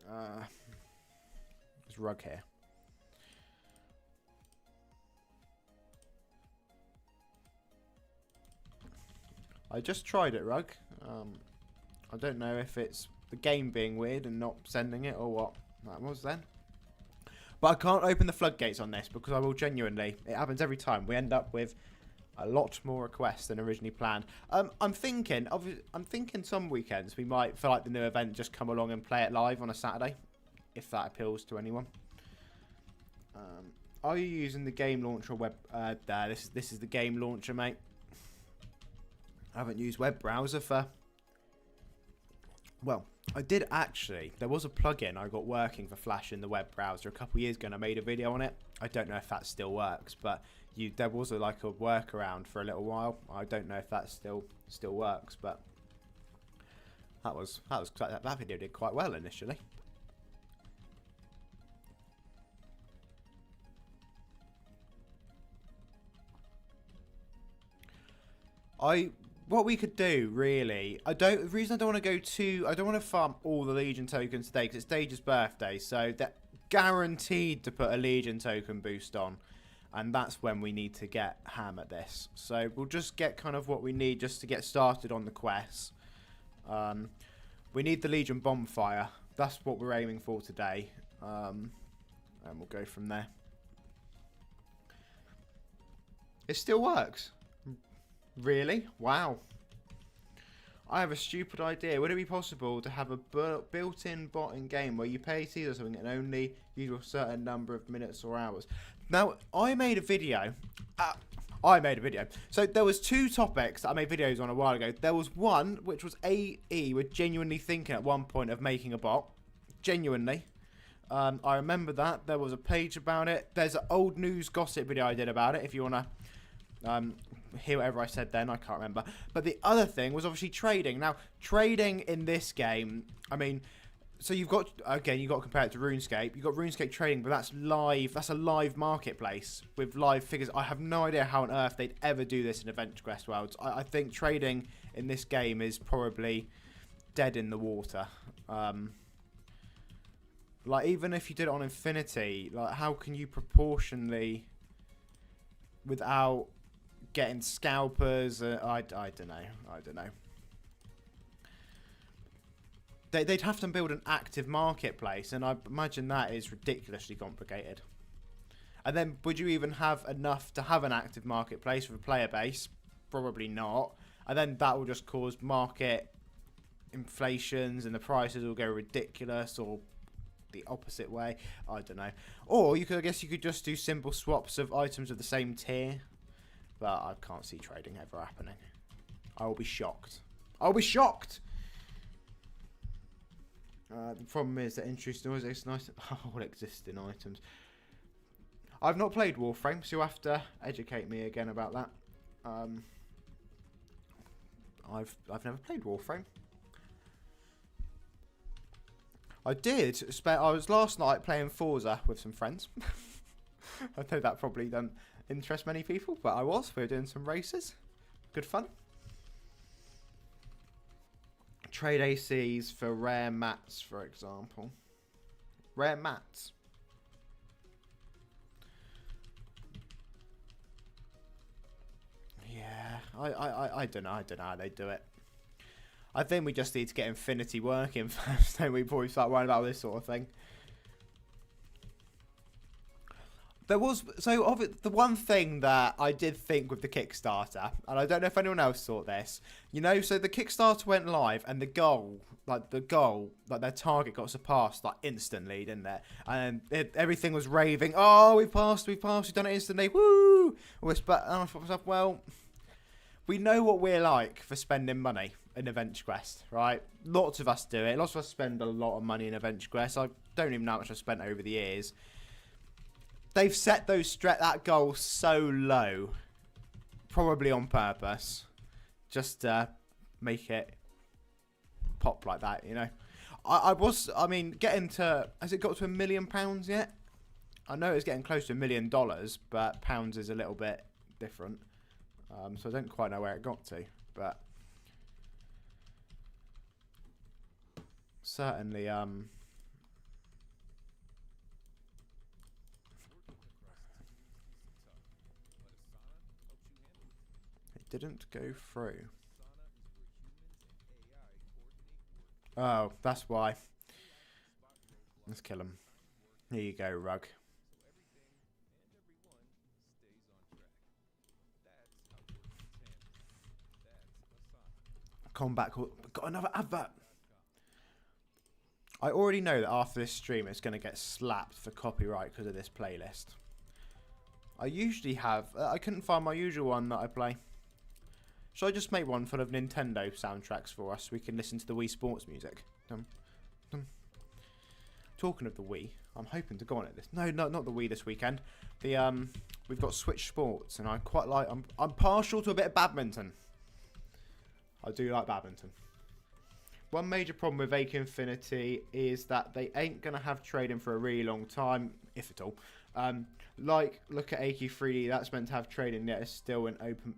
There's Rug here. I just tried it, Rug. I don't know if it's the game being weird and not sending it or what that was then. But I can't open the floodgates on this because I will genuinely... It happens every time. We end up with a lot more requests than originally planned. I'm thinking some weekends we might, for like the new event, just come along and play it live on a Saturday, if that appeals to anyone. Are you using the game launcher web? This is the game launcher, mate. I haven't used web browser for... Well, I did actually. There was a plugin I got working for Flash in the web browser a couple of years ago, and I made a video on it. I don't know if that still works, but there was like a workaround for a little while. I don't know if that still works, but that video did quite well initially. What we could do, really, the reason I don't want to I don't want to farm all the Legion tokens today, because it's Dage's birthday, so they're guaranteed to put a Legion token boost on, and that's when we need to get ham at this. So we'll just get kind of what we need just to get started on the quest. We need the Legion bonfire. That's what we're aiming for today, and we'll go from there. It still works. Really? Wow. I have a stupid idea. Would it be possible to have a built-in bot in game where you pay Caesar something and only use a certain number of minutes or hours? Now, I made a video. So there was two topics that I made videos on a while ago. There was one which was AE were genuinely thinking at one point of making a bot. Genuinely. I remember that. There was a page about it. There's an old news gossip video I did about it if you want to... hear whatever I said then, I can't remember. But the other thing was obviously trading. Now, trading in this game, I mean, so you've got, again, you've got to compare it to RuneScape. You've got RuneScape trading, but that's live. That's a live marketplace with live figures. I have no idea how on earth they'd ever do this in Adventure Quest Worlds. I think trading in this game is probably dead in the water. Like, even if you did it on Infinity, like, how can you proportionally, without getting scalpers? I don't know. They'd have to build an active marketplace, and I imagine that is ridiculously complicated. And then, would you even have enough to have an active marketplace with a player base? Probably not. And then that will just cause market inflations, and the prices will go ridiculous, or the opposite way. I don't know. Or I guess you could just do simple swaps of items of the same tier. But I can't see trading ever happening. I will be shocked. I'll be shocked! The problem is that interesting always nice all existing items. I've not played Warframe, so you'll have to educate me again about that. I've never played Warframe. I was last night playing Forza with some friends. I know that probably doesn't interest many people, but we were doing some races. Good fun. Trade ACs for rare mats, for example. Rare mats. Yeah, I don't know how they do it. I think we just need to get Infinity working first, don't we, before we start worrying about this sort of thing. There was, so of it, the one thing that I did think with the Kickstarter, and I don't know if anyone else thought this, you know, so the Kickstarter went live and the goal, like their target got surpassed like instantly, didn't it? And everything was raving, oh, we've passed, we've done it instantly, woo! And I thought to myself, well, we know what we're like for spending money in Adventure Quest, right? Lots of us do it. Lots of us spend a lot of money in Adventure Quest. I don't even know how much I've spent over the years. They've set that goal so low, probably on purpose, just to make it pop like that, you know. I mean, getting to, has it got to £1 million yet? I know it's getting close to $1 million, but pounds is a little bit different. So I don't quite know where it got to, but certainly, didn't go through. Oh, that's why. Let's kill him. Here you go, Rug. Combat call. Got another advert. I already know that after this stream it's going to get slapped for copyright because of this playlist. I usually have... I couldn't find my usual one that I play. Should I just make one full of Nintendo soundtracks for us so we can listen to the Wii Sports music? Talking of the Wii, I'm hoping to go on it this... No, not the Wii this weekend. We've got Switch Sports, and I quite like... I'm partial to a bit of badminton. I do like badminton. One major problem with AQ Infinity is that they ain't going to have trading for a really long time, if at all. Like, look at AQ3D, that's meant to have trading, yet it's still in open...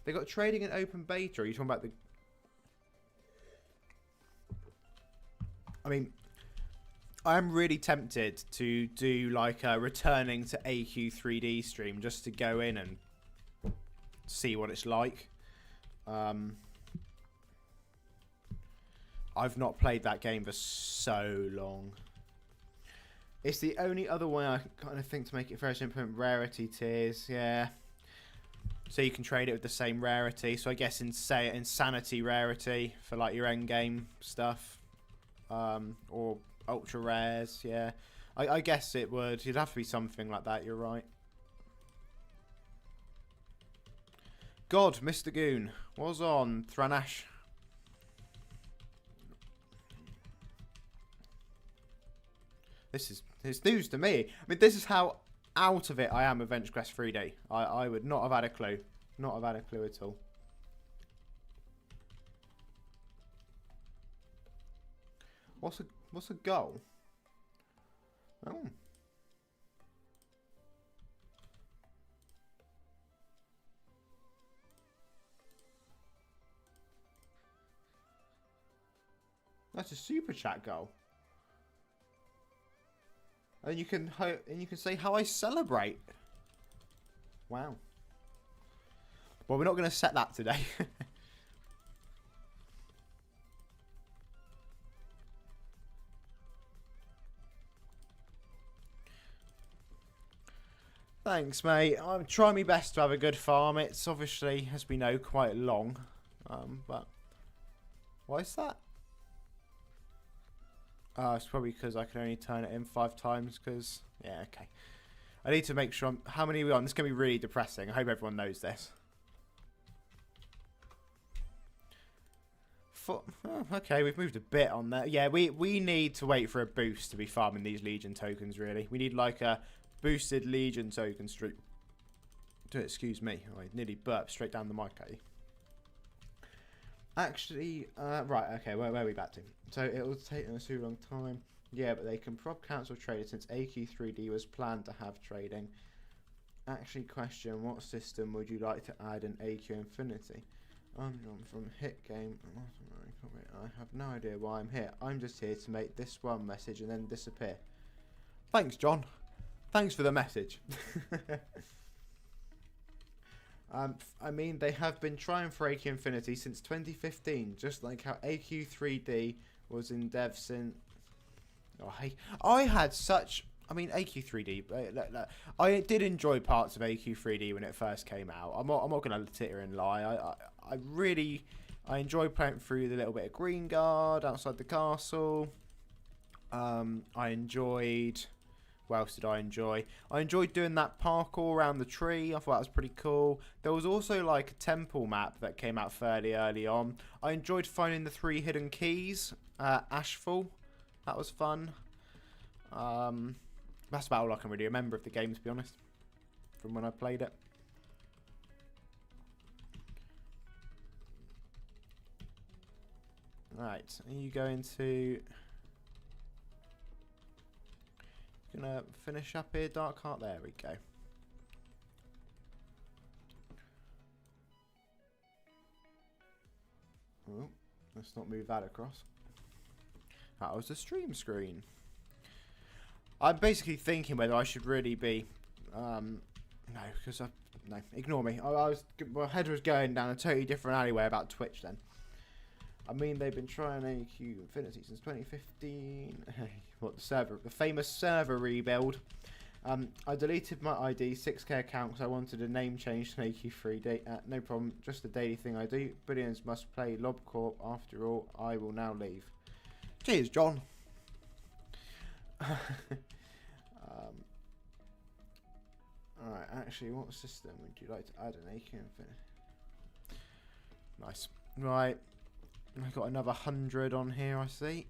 They got trading in open beta. Are you talking about the... I mean, I'm really tempted to do like a returning to AQ3D stream just to go in and see what it's like. I've not played that game for so long. It's the only other way I kind of think to make it fair to implement rarity tiers. Yeah. So you can trade it with the same rarity. So I guess insanity rarity for like your end game stuff, or ultra rares. Yeah, I guess it would. You'd have to be something like that. You're right. God, Mr. Goon was on Thranash. This is news to me. I mean, this is how out of it I am Adventure Quest 3D. I would not have had a clue. Not have had a clue at all. What's a goal? Oh. That's a super chat goal. And you can say how I celebrate. Wow. Well, we're not going to set that today. Thanks, mate. I'm trying my best to have a good farm. It's obviously, as we know, quite long. But why is that? It's probably because I can only turn it in 5 times. Because yeah, okay. I need to make sure. How many are we on? This is going to be really depressing. I hope everyone knows this. Okay, we've moved a bit on there. Yeah, we need to wait for a boost to be farming these Legion tokens, really. We need like a boosted Legion token streak. Excuse me, I nearly burped straight down the mic at you. Actually, right, okay, where are we back to? So it will take them a super long time. Yeah, but they can cancel trading since AQ3D was planned to have trading. Actually, question, what system would you like to add in AQ Infinity? I'm John from Hit Game. I have no idea why I'm here. I'm just here to make this one message and then disappear. Thanks, John. Thanks for the message. I mean, they have been trying for AQ Infinity since 2015, just like how AQ3D was in dev since... Oh, hey, I had such... I mean, AQ3D. I did enjoy parts of AQ3D when it first came out. I'm not going to sit here and lie. I enjoyed playing through the little bit of Green Guard outside the castle. I enjoyed. What else did I enjoy? I enjoyed doing that parkour around the tree. I thought that was pretty cool. There was also like a temple map that came out fairly early on. I enjoyed finding the 3 hidden keys. Ashfall. That was fun. That's about all I can really remember of the game, to be honest, from when I played it. Right, are you going to... Gonna finish up here, Dark Heart? There we go. Oh, let's not move that across. That was the stream screen. I'm basically thinking whether I should really be... no, because no, ignore me. My head was going down a totally different alleyway about Twitch then. I mean, they've been trying AQ Infinity since 2015. What, the famous server rebuild. I deleted my ID 6k account because I wanted a name change to AQ3D. No problem, just a daily thing I do. Billions must play LobCorp. After all, I will now leave. Cheers, John. Alright, actually, what system would you like to add an AQ Infinity? Nice. Right. I've got another 100 on here, I see.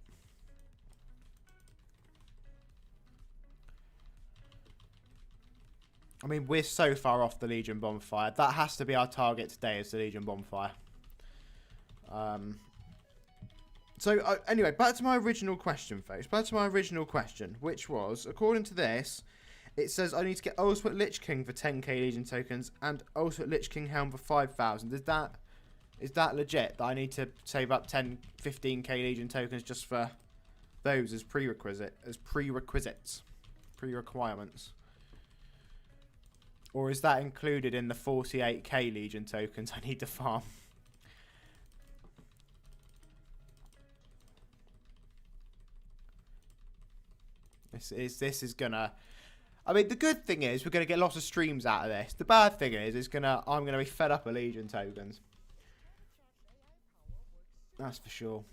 I mean, we're so far off the Legion bonfire. That has to be our target today, is the Legion bonfire. Anyway, back to my original question, folks. Back to my original question, which was, according to this, it says I need to get Ultimate Lich King for 10k Legion tokens and Ultimate Lich King Helm for 5,000. Is that legit? That I need to save up 10, 15k Legion tokens just for those as prerequisites, pre-requirements? Or is that included in the 48k Legion tokens I need to farm? This is gonna... I mean, the good thing is we're gonna get lots of streams out of this. The bad thing is I'm gonna be fed up of Legion tokens. That's for sure.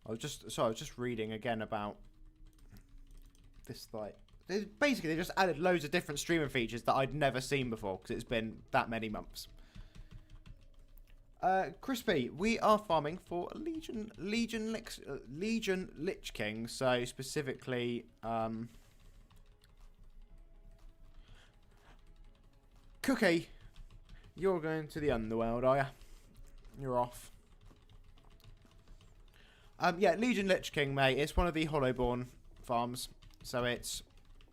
I was just reading again about this, like, basically they just added loads of different streaming features that I'd never seen before because it's been that many months. Crispy, we are farming for Legion Lich King, so specifically Cookie, you're going to the underworld, are you? You're off. Yeah, Legion Lich King, mate. It's one of the Hollowborn farms, so it's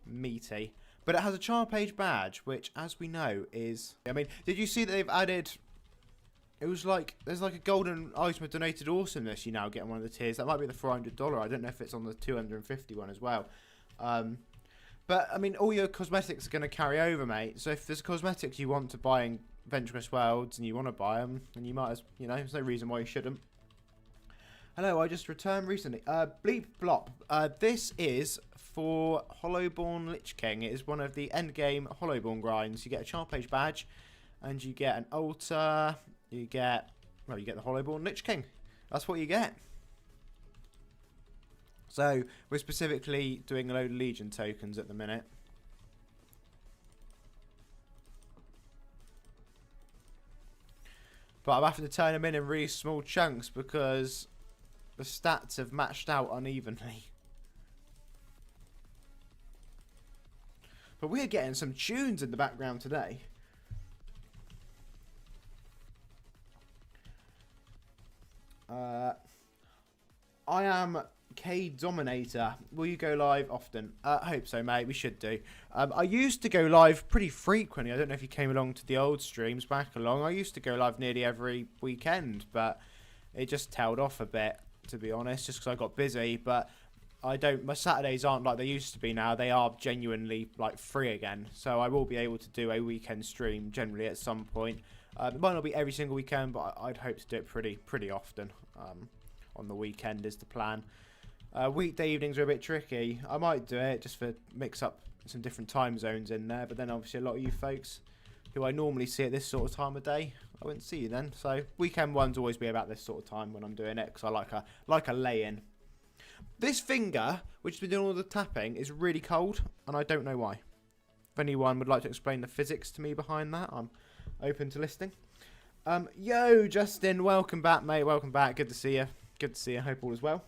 meaty. But it has a char page badge, which, as we know, is... I mean, did you see that they've added... It was like... There's like a golden item of donated awesomeness you now get on one of the tiers. That might be the $400. I don't know if it's on the 250 one as well. But, I mean, all your cosmetics are going to carry over, mate. So if there's cosmetics you want to buy in Venturous Worlds and you want to buy them, then you might as... You know, there's no reason why you shouldn't. Hello, I just returned recently. Bleep Blop. This is for Hollowborn Lich King. It is one of the endgame Hollowborn grinds. You get a char page badge, and you get an altar. You get the Hollowborn Lich King. That's what you get. So we're specifically doing a load of Legion tokens at the minute. But I'm having to turn them in really small chunks because the stats have matched out unevenly. But we're getting some tunes in the background today. I am K Dominator. Will you go live often? I hope so, mate. We should do. I used to go live pretty frequently. I don't know if you came along to the old streams back along. I used to go live nearly every weekend, but it just tailed off a bit, to be honest, just because I got busy. But my Saturdays aren't like they used to be now. They are genuinely like free again, so I will be able to do a weekend stream generally at some point. It might not be every single weekend, but I'd hope to do it pretty often. On the weekend is the plan. Weekday evenings are a bit tricky. I might do it just for mix up some different time zones in there, but then obviously a lot of you folks who I normally see at this sort of time of day, I wouldn't see you then. So weekend ones always be about this sort of time when I'm doing it, because I like a lay-in. This finger, which has been doing all the tapping, is really cold, and I don't know why. If anyone would like to explain the physics to me behind that, I'm open to listening. Yo, Justin, welcome back, mate. Welcome back. Good to see you. Good to see you. Hope all is well.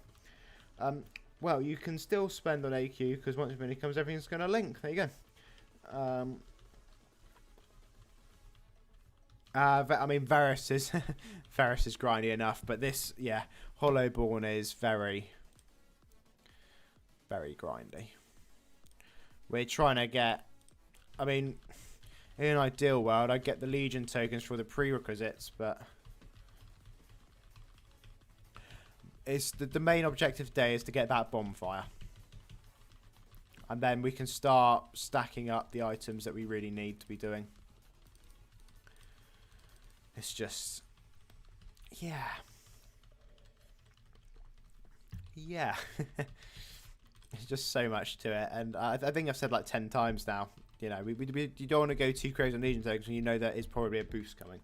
Well, you can still spend on AQ, because once Infinity comes, everything's going to link. There you go. I mean, Varus is Varus is grindy enough, but this, yeah, Hollowborn is very grindy. We're trying to get, I mean, in an ideal world, I'd get the Legion tokens for the prerequisites, but it's the main objective today is to get that bonfire. And then we can start stacking up the items that we really need to be doing. It's just, yeah. Yeah. There's just so much to it. And I think I've said like 10 times now, you know, you don't want to go too crazy on Legion tokens when you know that is probably a boost coming.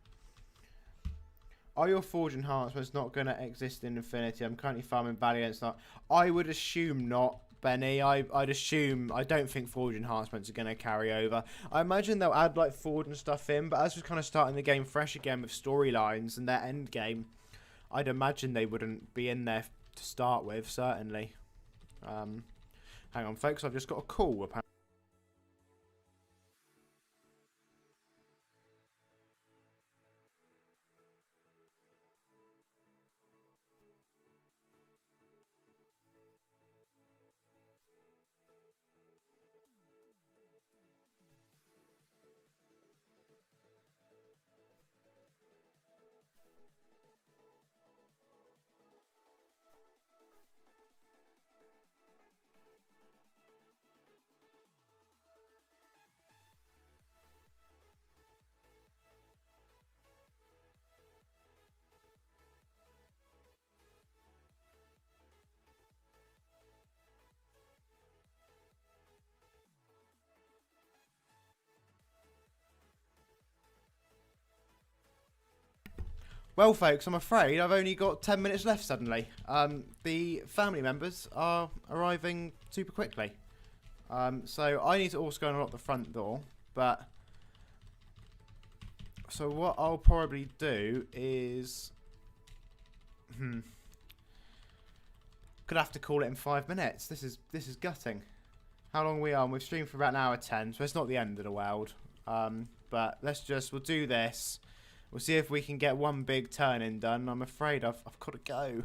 Are your Forge enhancements not going to exist in Infinity? I'm currently farming Valiant's not. I would assume not, Benny. I'd assume, I don't think Forge enhancements are going to carry over. I imagine they'll add like Forge and stuff in, but as we're kind of starting the game fresh again with storylines and their end game, I'd imagine they wouldn't be in there to start with, certainly. Hang on, folks, I've just got a call, apparently. Well, folks, I'm afraid I've only got 10 minutes left suddenly. The family members are arriving super quickly. So I need to also go and unlock the front door. But so what I'll probably do is... Could have to call it in 5 minutes. This is gutting. How long are we on? We've streamed for about an hour 10, so it's not the end of the world. But we'll do this. We'll see if we can get one big turn-in done. I'm afraid I've got to go.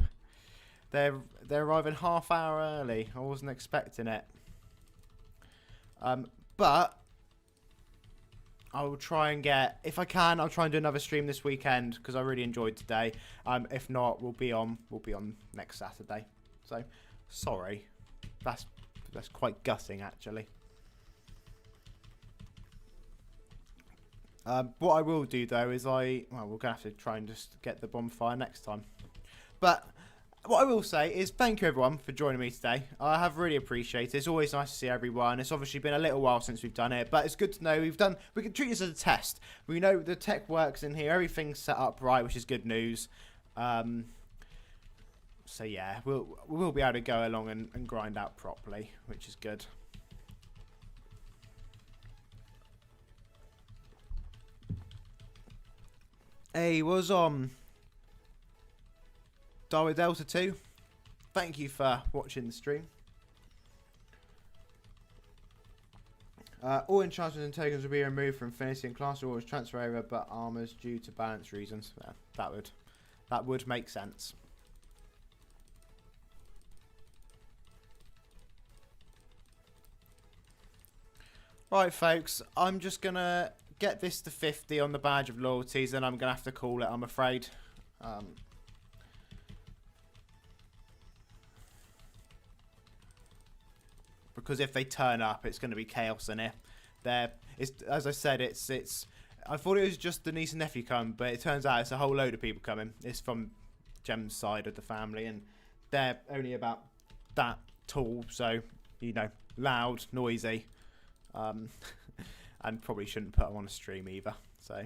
They're arriving half hour early. I wasn't expecting it. But I will try and get, if I can, I'll try and do another stream this weekend because I really enjoyed today. If not, we'll be on next Saturday. So sorry, that's quite gutting actually. What I will do though is we're gonna have to try and just get the bonfire next time. But what I will say is thank you everyone for joining me today. I have really appreciated it. It's always nice to see everyone. It's obviously been a little while since we've done it, but it's good to know we can treat this as a test. We know the tech works in here, everything's set up right, which is good news. So yeah, we'll be able to go along and grind out properly, which is good. Hey, was Darwin Delta 2. Thank you for watching the stream. All enchantments and tokens will be removed from Infinity and class orders transfer over, but armors due to balance reasons. Yeah, that would make sense. Right, folks, I'm just gonna get this to 50 on the badge of loyalties, and I'm gonna have to call it, I'm afraid. because if they turn up, it's going to be chaos in here. As I said, I thought it was just the niece and nephew coming, but it turns out it's a whole load of people coming. It's from Gem's side of the family, and they're only about that tall, so, you know, loud, noisy, and probably shouldn't put them on a stream either, so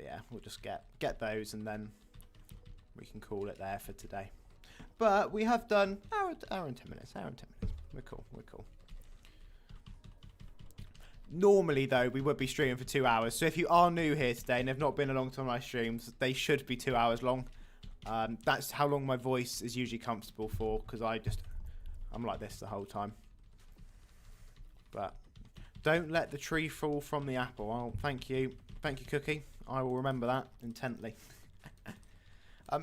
yeah, we'll just get those, and then we can call it there for today. But we have done hour and 10 minutes. We're cool. Normally, though, we would be streaming for 2 hours. So if you are new here today and have not been along to my streams, they should be 2 hours long. That's how long my voice is usually comfortable for, because I'm like this the whole time. But don't let the tree fall from the apple. Oh, thank you, Cookie. I will remember that intently.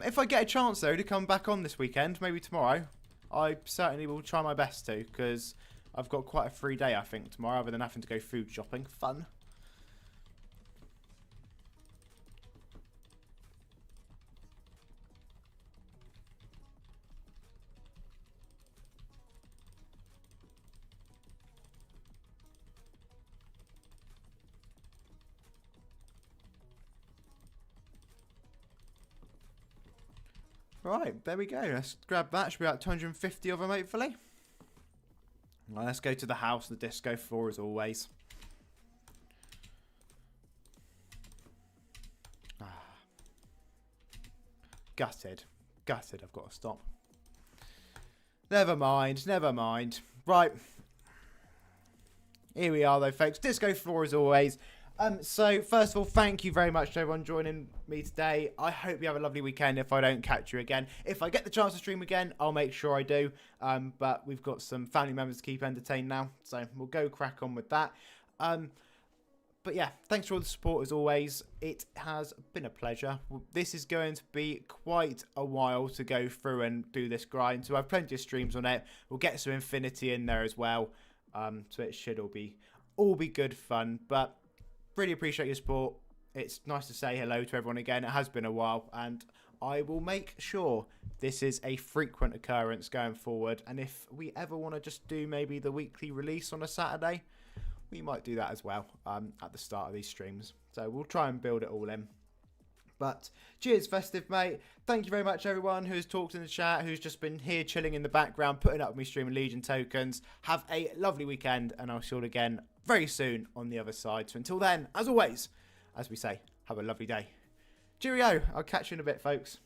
If I get a chance, though, to come back on this weekend, maybe tomorrow, I certainly will try my best to, because I've got quite a free day, I think, tomorrow, other than having to go food shopping. Fun. Right, there we go. Let's grab that. Should be about 250 of them, hopefully. Right, let's go to the house, the disco floor as always. Gutted. I've got to stop. Never mind. Right. Here we are, though, folks. Disco floor as always. So, first of all, thank you very much to everyone joining me today. I hope you have a lovely weekend if I don't catch you again. If I get the chance to stream again, I'll make sure I do. But we've got some family members to keep entertained now, so we'll go crack on with that. But yeah, thanks for all the support as always. It has been a pleasure. This is going to be quite a while to go through and do this grind, so I have plenty of streams on it. We'll get some Infinity in there as well, so it should all be good fun. But really appreciate your support. It's nice to say hello to everyone again. It has been a while, and I will make sure this is a frequent occurrence going forward. And if we ever want to just do maybe the weekly release on a Saturday, we might do that as well at the start of these streams. So we'll try and build it all in. But cheers, Festive, mate. Thank you very much, everyone who's talked in the chat, who's just been here chilling in the background, putting up with me streaming Legion tokens. Have a lovely weekend, and I'll see you all again very soon on the other side. So until then, as always, as we say, have a lovely day. Cheerio. I'll catch you in a bit, folks.